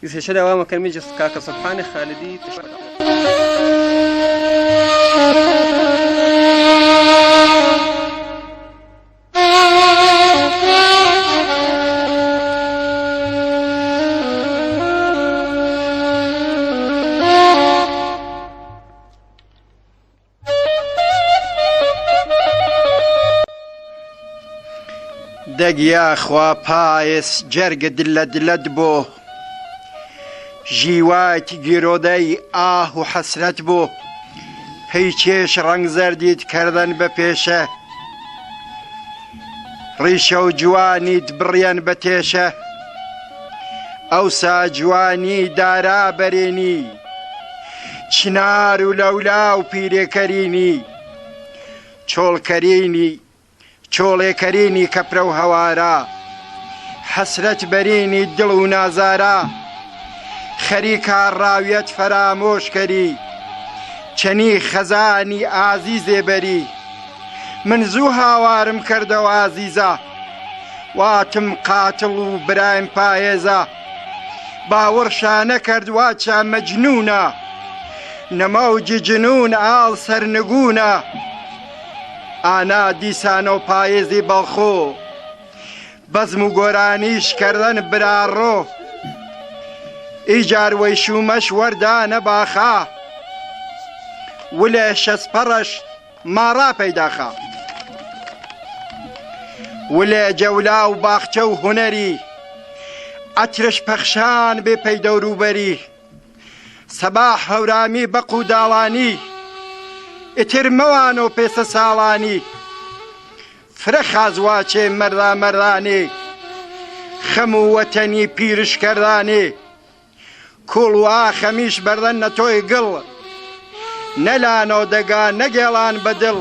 يسشد وما كان ميجي كاك سبحانه خالدي دقيا خوا بايس جرق دلد بو جیوات گیرودەی ئاه و حەسرەت بوو پەیچێش ڕەنگ زەردیت کردن بە پێشە ڕیشە و جوانیت بڕیان بە تێشە ئەوسا جوانی دارا بەرێنی چنار و لەولا و پیرێکەرینی چۆڵێکەرینی کەپرە و هەوارە حەسرەت بەرینی دڵ و نازارە خەریکە ڕاویەت فەرامۆشکەری چەنی خەزانی ئازیزێ بەری من زوو هاوارم کردەوە ئازیزە واتم قاتڵ و برایم پایێزە باوەڕشا نەکرد واچە مەجنونە نەمەوجی جنون ئاڵ سەرنگونە ئانا دیسانە و پایێزی بەڵخۆ بەزم و گۆرانیش کردن براڕۆ ئیجار وەیشومەش وەردانە باخە ولێ شەسپەڕەش ماڕا پەیداخە ولێ جەولا و باخچە و هونەری ئەترش پەخشان بێ پەیدە و ڕووبەری سەباح هەورامی بەق و داڵانی ئیتر مەوانۆ پێسە ساڵانی فرە خازواچێ مەردا خەم و وەتەنی پیرشکەردانێ کوڵ و ئاخەمیش بەردەن نەتۆی گڵ نەلانەوە دەگا نەگێڵان بەدڵ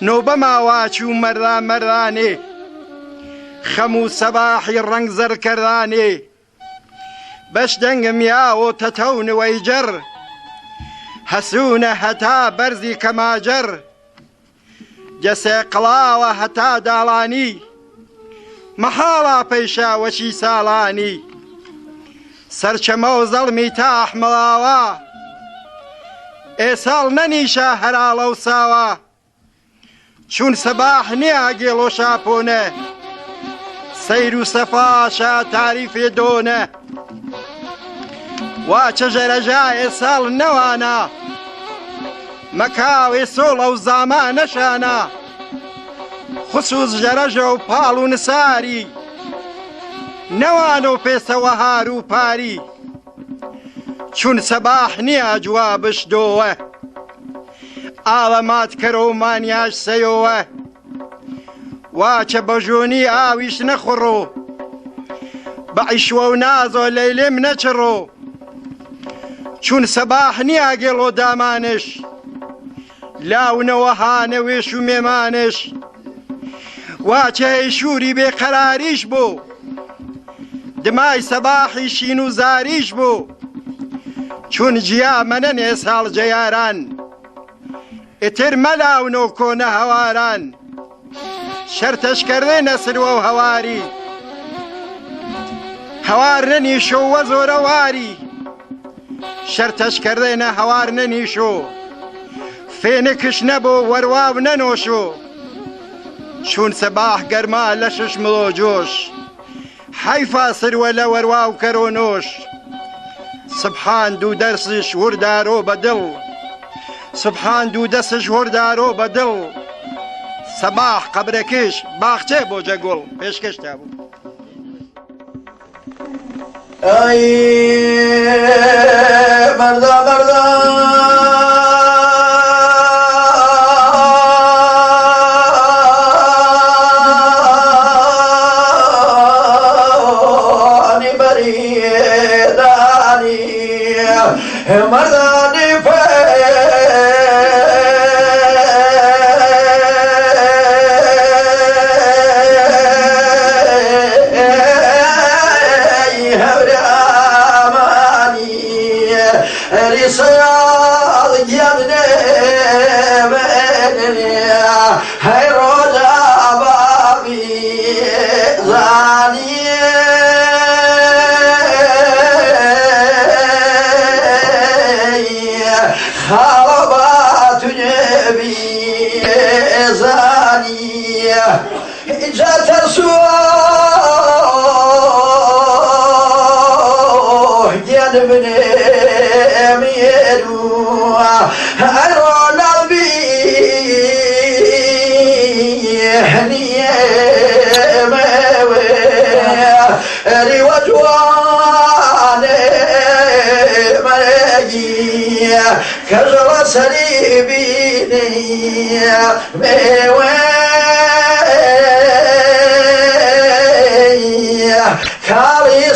نۆبە ماواچی و مەردانێ خەم و سەباحی ڕەنگ زەرکەردانێ بەش دەنگم یاوە تەتەونەوەی جەر هەسوونە هەتا بەرزی کەماجەر جەسێ قڵاوە هەتا داڵانی مەحاڵا پەیشاوەشی ساڵانی سەرچەمە و زەڵمی تا ئەحمەڵاوە ئێساڵ نەنیشە هەراڵە و ساوە چون سەباح نییە گێڵ و شاپۆنە سەیر و سەفاشە تاریفێ دۆنە واچە ژەرەژا ئێساڵ نەوانە مەکاوێ سۆڵە و زاما نەشانە خصوص ژەرەژە و پاڵ و نساری نەوانە و پێسەوە هار و پاری چون سەباح نییە جوابش دۆوە ئاڵەمات کەرە و مانیاش سەیۆوە واچە بەژۆنی ئاویش نەخۆڕۆ بە عیشوە و نازۆ لەیلێم نەچڕۆ چون سەباح نییە گێڵۆ دامانش لاونەوە هانەوێش و مێمانش واچە هەیشوری بێقەراریش بۆ دمای سەباحی شین و زاریش بوو چون جیا منە نێساڵ جەیاران ئیتر مەلاونۆ کۆنە هەواران شەرتەشکردەی نەسروە و هەواری هەوار نەنیشۆ وە زۆرە واری شەرتەشکردەی نە هەوار نەنیشۆ فێنکش نەبوو وەرواو نەنۆشۆ چون سەباح گەرما لە شش مڵۆ جۆش حیفا سروە لە وەروا و کەرۆنۆش سبحان دوو دەرسش وردارۆ بەدڵ سبحان دوو دەسش وردارۆ بەدڵ سەباح قەبرەکەش باخچێ بۆ جەگوڵ پێشکەشتا بوو ئەی بەردا مردانی هەورامانی ریسەیاڵ گیانێ هەی ڕۆژە باقی زانیە بني ميرو أرون هنيه موي وجواني مرقي كجر سريبيني موي كاري